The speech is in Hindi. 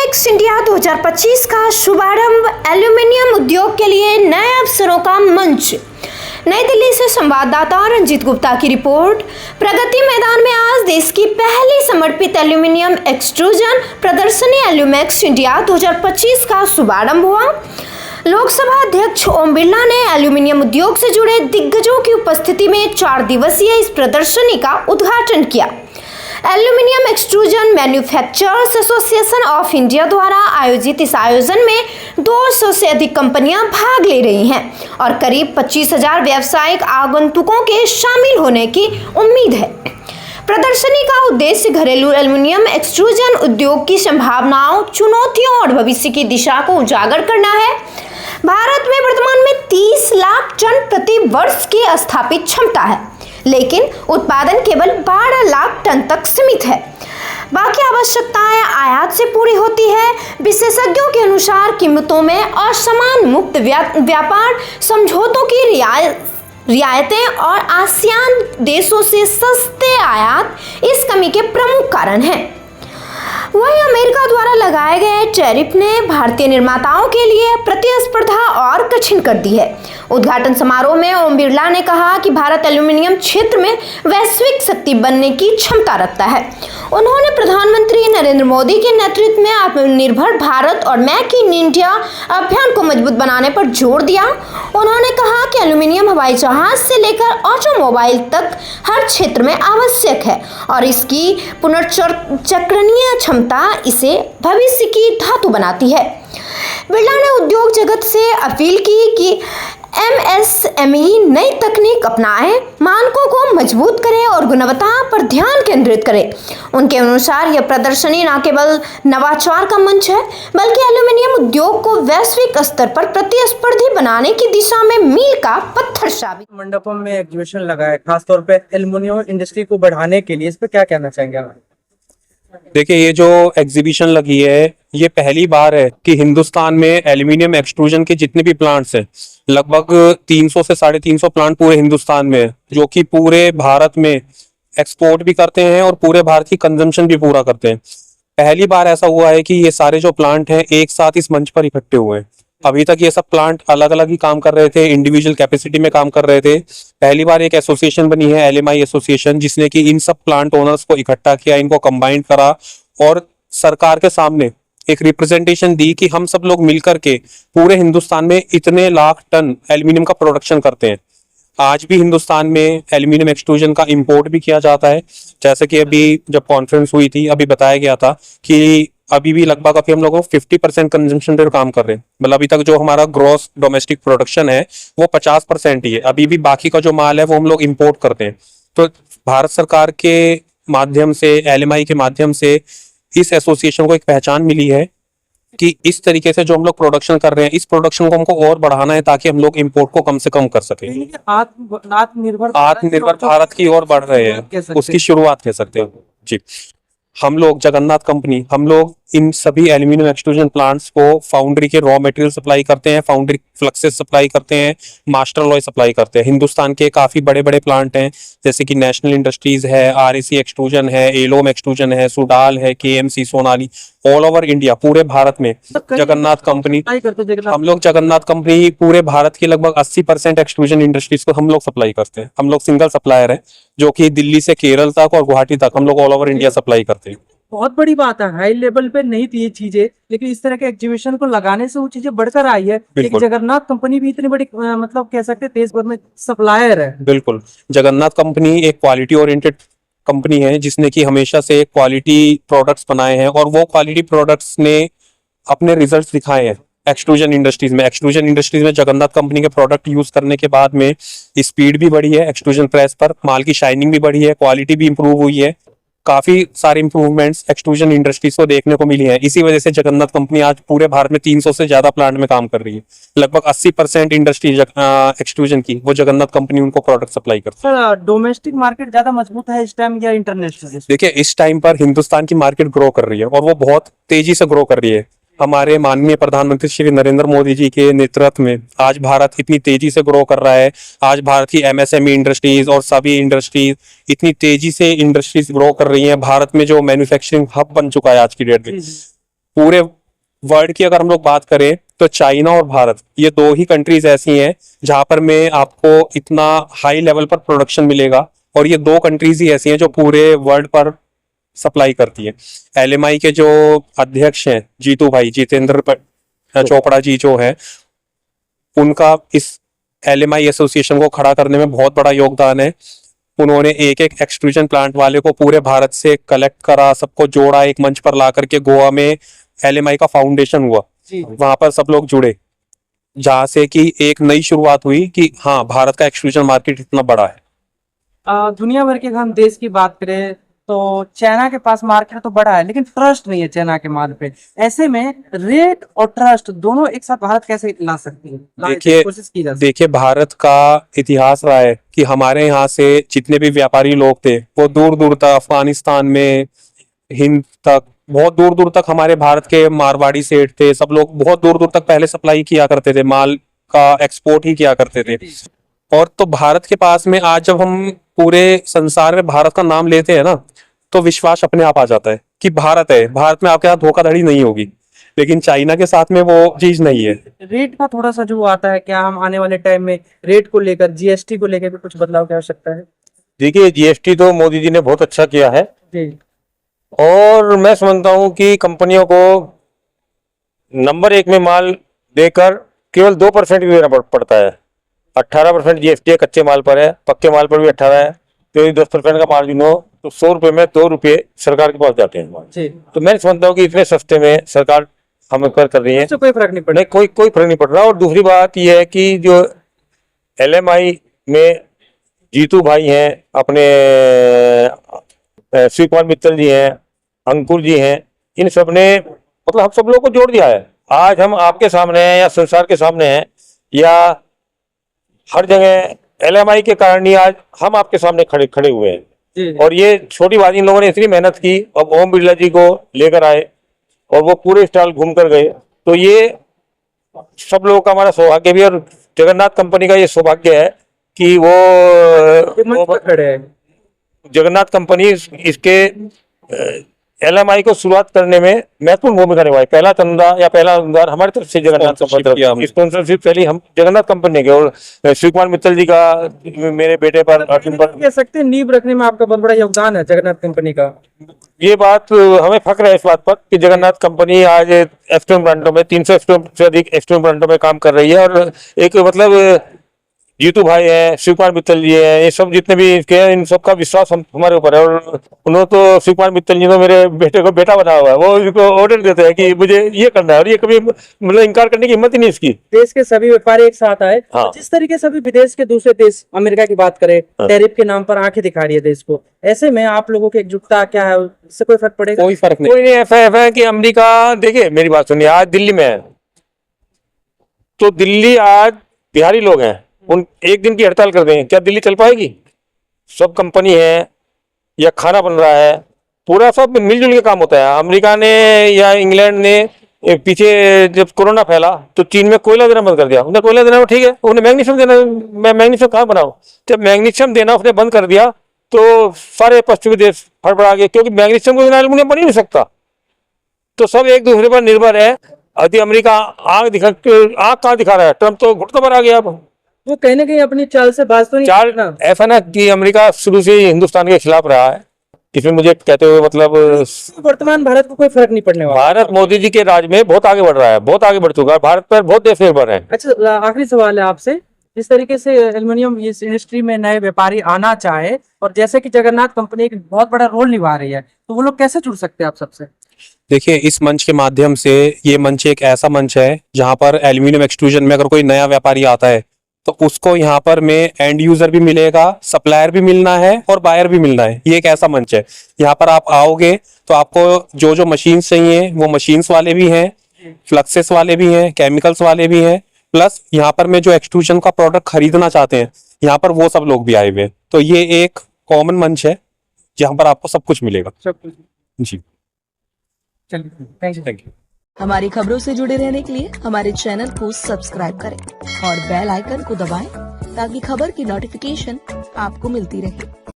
एल्यूमेक्स इंडिया 2025 का शुभारंभ एल्यूमिनियम उद्योग के लिए नए अवसरों का मंच। नई दिल्ली से संवाददाता रंजीत गुप्ता की रिपोर्ट। प्रगति मैदान में आज देश की पहली समर्पित एल्यूमिनियम एक्सट्रूजन प्रदर्शनी एल्यूमेक्स इंडिया 2025 का शुभारंभ हुआ। लोकसभा अध्यक्ष ओम बिरला ने एल्यूमिनियम उद्योग से जुड़े दिग्गजों की उपस्थिति में 4 दिवसीय इस प्रदर्शनी का उद्घाटन किया। Aluminium extrusion manufacturers association of India द्वारा आयोजित इस आयोजन में 200 से अधिक कंपनियां भाग ले रही हैं और करीब 25,000 व्यावसायिक आगंतुकों के शामिल होने की उम्मीद है। प्रदर्शनी का उद्देश्य घरेलू एल्यूमिनियम एक्सट्रूजन उद्योग की संभावनाओं, चुनौतियों और भविष्य की दिशा को उजागर करना है। भारत में वर्तमान में 30 लाख टन प्रति वर्ष की स्थापित क्षमता है, लेकिन उत्पादन केवल 12 लाख टन तक सीमित है। बाकी आवश्यकताएं आयात से पूरी होती है। विशेषज्ञों के अनुसार कीमतों में असमान मुक्त व्यापार समझौतों की रियायतें और आसियान देशों से सस्ते आयात इस कमी के प्रमुख कारण हैं। वहीं अमेरिका द्वारा लगाए गए टैरिफ ने भारतीय निर्माताओं के लिए प्रतिस्पर्धा और कठिन कर दी है। उद्घाटन समारोह में ओम बिरला ने कहा कि भारत एल्यूमिनियम क्षेत्र में वैश्विक शक्ति बनने की क्षमता रखता है। उन्होंने प्रधानमंत्री नरेंद्र मोदी के नेतृत्व में आत्मनिर्भर भारत और मेक इन इंडिया अभियान को मजबूत बनाने पर जोर दिया। उन्होंने कहा कि एल्यूमिनियम हवाई जहाज से लेकर ऑटोमोबाइल तक हर क्षेत्र में आवश्यक है और इसकी पुनर्चक्रणीय क्षमता इसे भविष्य की धातु बनाती है। बिरला ने उद्योग जगत से अपील की कि एमएसएमई नई तकनीक अपनाए, मानकों को मजबूत करे और गुणवत्ता पर ध्यान केंद्रित करे। उनके अनुसार यह प्रदर्शनी न केवल नवाचार का मंच है, बल्कि एल्यूमिनियम उद्योग को वैश्विक स्तर पर प्रतिस्पर्धी बनाने की दिशा में मील का पत्थर साबित। मंडपम में एग्जीबिशन लगा है, खासतौर पे एल्यूमिनियम इंडस्ट्री को बढ़ाने के लिए, इस पे क्या कहना चाहेंगे आप? देखिए, ये जो एग्जीबिशन लगी है, ये पहली बार है कि हिंदुस्तान में एल्यूमिनियम एक्सट्रूजन के जितने भी प्लांट्स हैं, लगभग 300 से 350 प्लांट पूरे हिंदुस्तान में, जो कि पूरे भारत में एक्सपोर्ट भी करते हैं और पूरे भारत की कंजम्पशन भी पूरा करते हैं। पहली बार ऐसा हुआ है कि ये सारे जो प्लांट हैं एक साथ इस मंच पर इकट्ठे हुए हैं। अभी तक ये सब प्लांट अलग अलग ही काम कर रहे थे, इंडिविजुअल कैपेसिटी में काम कर रहे थे। पहली बार एक एसोसिएशन बनी है, एलएमआई एसोसिएशन, जिसने कि इन सब प्लांट ओनर्स को इकट्ठा किया, इनको कंबाइन करा और सरकार के सामने एक रिप्रेजेंटेशन दी कि हम सब लोग मिलकर के पूरे हिंदुस्तान में इतने लाख टन एल्यूमिनियम का प्रोडक्शन करते हैं। आज भी हिंदुस्तान में एल्यूमिनियम एक्सट्रूजन का इंपोर्ट भी किया जाता है। जैसे कि अभी जब कॉन्फ्रेंस हुई थी, अभी बताया गया था कि अभी भी लगभग अभी हम लोग 50% कंजम्पशन पे काम कर रहे हैं। मतलब अभी तक जो हमारा ग्रॉस डोमेस्टिक प्रोडक्शन है वो 50% ही है। अभी भी बाकी का जो माल है वो हम लोग इंपोर्ट करते हैं। तो भारत सरकार के माध्यम से, एलएमआई के माध्यम से इस एसोसिएशन को एक पहचान मिली है कि इस तरीके से जो हम लोग प्रोडक्शन कर रहे हैं, इस प्रोडक्शन को हमको और बढ़ाना है ताकि हम लोग इंपोर्ट को कम से कम कर सकें। आत्मनिर्भर भारत की ओर बढ़ रहे हैं, उसकी शुरुआत कह सकते हैं जी। हम लोग जगन्नाथ कंपनी, हम लोग इन सभी एल्यूमिनियम एक्सट्रूजन प्लांट्स को फाउंड्री के रॉ मटेरियल सप्लाई करते हैं, फाउंड्री फ्लक्सेस सप्लाई करते हैं, मास्टर अलॉय सप्लाई करते हैं। हिंदुस्तान के काफी बड़े बड़े प्लांट हैं, जैसे कि नेशनल इंडस्ट्रीज है, आरएसी एक्सट्रूजन है, एलोम एक्सट्रूजन है, सुडाल है, KMC, Sonali, all over India, पूरे भारत में जगन्नाथ कंपनी, हम लोग जगन्नाथ कंपनी पूरे भारत की लगभग 80% एक्सट्रूजन इंडस्ट्रीज को हम लोग सप्लाई करते हैं। हम लोग सिंगल सप्लायर है, जो कि दिल्ली से केरल तक और गुवाहाटी तक हम लोग ऑल ओवर इंडिया सप्लाई करते हैं। बहुत बड़ी बात है, हाई लेवल पे नहीं थी ये चीजें, लेकिन इस तरह के एग्जीबिशन को लगाने से वो चीजें बढ़कर आई है। एक जगन्नाथ कंपनी भी इतनी बड़ी, मतलब कह सकते हैं देश भर में सप्लायर है। बिल्कुल, जगन्नाथ कंपनी एक क्वालिटी ओरिएंटेड कंपनी है, जिसने कि हमेशा से क्वालिटी प्रोडक्ट्स बनाए हैं और वो क्वालिटी प्रोडक्ट्स ने अपने रिजल्ट्स दिखाए हैं एक्सट्रूजन इंडस्ट्रीज में। एक्सट्रूजन इंडस्ट्रीज में जगन्नाथ कंपनी के प्रोडक्ट यूज करने के बाद में स्पीड भी बढ़ी है एक्सट्रूजन प्रेस पर, माल की शाइनिंग भी बढ़ी है, क्वालिटी भी इंप्रूव हुई है। काफी सारे इंप्रूवमेंट्स एक्सट्रूजन इंडस्ट्रीज को देखने को मिली है। इसी वजह से जगन्नाथ कंपनी आज पूरे भारत में 300 से ज्यादा प्लांट में काम कर रही है। लगभग 80% इंडस्ट्री एक्सट्रूजन की वो जगन्नाथ कंपनी उनको प्रोडक्ट सप्लाई करती है। सर, डोमेस्टिक मार्केट ज्यादा मजबूत है इस टाइम या इंटरनेशनल? देखिए, इस टाइम पर हिंदुस्तान की मार्केट ग्रो कर रही है और वो बहुत तेजी से ग्रो कर रही है। हमारे माननीय प्रधानमंत्री श्री नरेंद्र मोदी जी के नेतृत्व में आज भारत इतनी तेजी से ग्रो कर रहा है। आज भारत की एमएसएमई इंडस्ट्रीज और सभी इंडस्ट्रीज इतनी तेजी से इंडस्ट्रीज ग्रो कर रही हैं। भारत में जो मैन्युफैक्चरिंग हब बन चुका है आज की डेट में, पूरे वर्ल्ड की अगर हम लोग बात करें तो चाइना और भारत, ये दो ही कंट्रीज ऐसी हैं जहां पर में आपको इतना हाई लेवल पर प्रोडक्शन मिलेगा, और ये दो कंट्रीज ही ऐसी हैं जो पूरे वर्ल्ड पर सप्लाई करती है। एलएमआई के जो अध्यक्ष हैं जीतू भाई, चोपड़ा जी जो है, उनका इस एलएमआई एसोसिएशन को खड़ा करने में बहुत बड़ा योगदान है। उन्होंने एक एक एक्सट्रूजन प्लांट वाले को पूरे भारत से कलेक्ट करा, सबको जोड़ा, एक मंच पर ला करके गोवा में एलएमआई का फाउंडेशन हुआ, वहां पर सब लोग जुड़े, जहां से कि एक नई शुरुआत हुई कि हाँ, भारत का एक्सट्रूजन मार्केट इतना बड़ा है। दुनिया भर के हम देश की बात करें तो चाइना के पास मार्केट तो बड़ा है, लेकिन ट्रस्ट नहीं है चाइना के माल पे। ऐसे में रेट और ट्रस्ट दोनों एक साथ भारत कैसे ला सकती है? कोशिश की जा सकती है। देखिए, भारत का इतिहास रहा है कि हमारे यहाँ से जितने भी व्यापारी लोग थे वो दूर दूर तक अफगानिस्तान में, हिंद तक, बहुत दूर दूर तक हमारे भारत के मारवाड़ी सेठ थे, सब लोग बहुत दूर दूर तक पहले सप्लाई किया करते थे, माल का एक्सपोर्ट ही किया करते थे। और तो भारत के पास में आज जब हम पूरे संसार में भारत का नाम लेते हैं ना, तो विश्वास अपने आप आ जाता है कि भारत है, भारत में आपके साथ धोखाधड़ी नहीं होगी। लेकिन चाइना के साथ में वो चीज नहीं है। रेट का थोड़ा सा जो आता है, क्या हम आने वाले टाइम में रेट को लेकर, जीएसटी को लेकर भी कुछ बदलाव की आवश्यकता है? देखिए, जीएसटी तो मोदी जी ने बहुत अच्छा किया है जी। और मैं समझता हूं कि कंपनियों को नंबर 1 में माल देकर केवल 2% ही देना पड़ता है। 18% जीएसटी कच्चे माल पर है, पक्के माल पर भी 18 है। तो यदि 10% का मार्जिन हो तो 100 रुपए में 2 रुपए सरकार के पास जाते हैं। तो मैं समझता हूँ कि इतने सस्ते में सरकार हमें कर रही है, कोई फर्क नहीं पड़ रहा। कोई फर्क नहीं पड़ रहा। और दूसरी बात यह है कि जो एलएमआई में जीतू भाई हैं, अपने शिव कुमार मित्तल जी हैं, अंकुर जी हैं, इन सब ने मतलब हम सब लोग को जोड़ दिया है। आज हम आपके सामने हैं या संसार के सामने हैं या हर जगह, एलएमआई के कारण ही आज हम आपके सामने खड़े हुए हैं। और ये छोटी बात, इन लोगों ने इतनी मेहनत की, अब ओम बिरला जी को लेकर आए और वो पूरे स्टॉल घूम कर गए। तो ये सब लोगों का हमारा सौभाग्य भी, और जगन्नाथ कंपनी का ये सौभाग्य है कि वो खड़े हैं। जगन्नाथ कंपनी इसके एलएमआई को शुरुआत करने में महत्वपूर्ण भूमिका निभाई। पहला चंदा या पहला अनुदान हमारी तरफ से जगन्नाथ कंपनी, स्पॉन्सरशिप पहली हम जगन्नाथ कंपनी के, और शिव कुमार मित्तल जी का मेरे बेटे पर कह सकते हैं नींव रखने में आपका बहुत बड़ा योगदान है जगन्नाथ कंपनी का। ये बात हमें फख्र है इस बात पर कि जगन्नाथ कंपनी आज एक्सट्रीम ब्रांडों में 300 से अधिक एक्सट्रीम ब्रांडों में काम कर रही है। और एक मतलब जीतू भाई है, शिव कुमार मित्तल जी है, ये सब जितने भी इसके हैं, इन सबका विश्वास हमारे ऊपर है। और उन्होंने तो शिव कुमार मित्तल जी ने मेरे बेटे को बेटा बना हुआ है, वो इनको ऑर्डर देते हैं कि मुझे ये करना है, और ये कभी मतलब इनकार करने की हिम्मत ही नहीं इसकी। देश के सभी व्यापारी एक साथ आए। हाँ। जिस तरीके से अभी विदेश के दूसरे देश, अमेरिका की बात करें, टैरिफ के नाम पर आंखें दिखा रही है देश को, ऐसे में आप लोगों की एकजुटता क्या है, इससे कोई फर्क पड़ेगा? कोई फर्क नहीं। कोई नहीं। ऐसा है कि अमेरिका, देखिए मेरी बात सुनिए, आज दिल्ली में है तो दिल्ली आज बिहारी लोग हैं, उन एक दिन की हड़ताल कर दें, क्या दिल्ली चल पाएगी? सब कंपनी है या खाना बन रहा है, पूरा सब मिलजुल के काम होता है। अमेरिका ने या इंग्लैंड ने पीछे जब कोरोना फैला तो चीन में कोयला देना बंद कर दिया। उन्हें कोयला देना ठीक है, उन्हें मैग्नीशियम देना, मैं मैग्नीशियम कहाँ बनाऊं? जब मैग्नीशियम देना उसने बंद कर दिया तो सारे पश्चिमी देश फड़फड़ा गए, क्योंकि मैग्नीशियम को बिना एल्युमिनियम बन ही नहीं सकता। तो सब एक दूसरे पर निर्भर है। अभी अमेरिका आंख कहाँ दिखा रहा है? ट्रम्प तो घुटनों पर आ गया। अब वो कहीं ना कहीं अपनी चाल से बाज तो नहीं चाल ना। ऐसा ना कि अमेरिका शुरू से ही हिंदुस्तान के खिलाफ रहा है, इसमें मुझे कहते हुए मतलब वर्तमान भारत को कोई फर्क नहीं पड़ने वाला। भारत मोदी जी के राज में बहुत आगे बढ़ रहा है, बहुत आगे बढ़ चुका है। भारत पर बहुत देश निर्भर है। अच्छा, आखिरी सवाल है आपसे, जिस तरीके से एल्युमिनियम इस इंडस्ट्री में नए व्यापारी आना चाहे, और जैसे कि जगन्नाथ कंपनी एक बहुत बड़ा रोल निभा रही है, तो वो लोग कैसे जुड़ सकते हैं आप सबसे? देखिए, इस मंच के माध्यम से, ये मंच एक ऐसा मंच है जहां पर एल्यूमिनियम एक्सट्रूजन में अगर कोई नया व्यापारी आता है तो उसको यहाँ पर में एंड यूजर भी मिलेगा, सप्लायर भी मिलना है और बायर भी मिलना है। ये एक ऐसा मंच है, यहाँ पर आप आओगे तो आपको जो जो मशीन्स चाहिए वो मशीन्स वाले भी हैं, फ्लक्सेस वाले भी हैं, केमिकल्स वाले भी हैं, प्लस यहाँ पर में जो एक्सट्रूजन का प्रोडक्ट खरीदना चाहते हैं यहाँ पर वो सब लोग भी आए हुए हैं। तो ये एक कॉमन मंच है जहाँ पर आपको सब कुछ मिलेगा। सब कुछ। जी, चलिए, थैंक यू। हमारी खबरों से जुड़े रहने के लिए हमारे चैनल को सब्सक्राइब करें और बेल आइकन को दबाएं ताकि खबर की नोटिफिकेशन आपको मिलती रहे।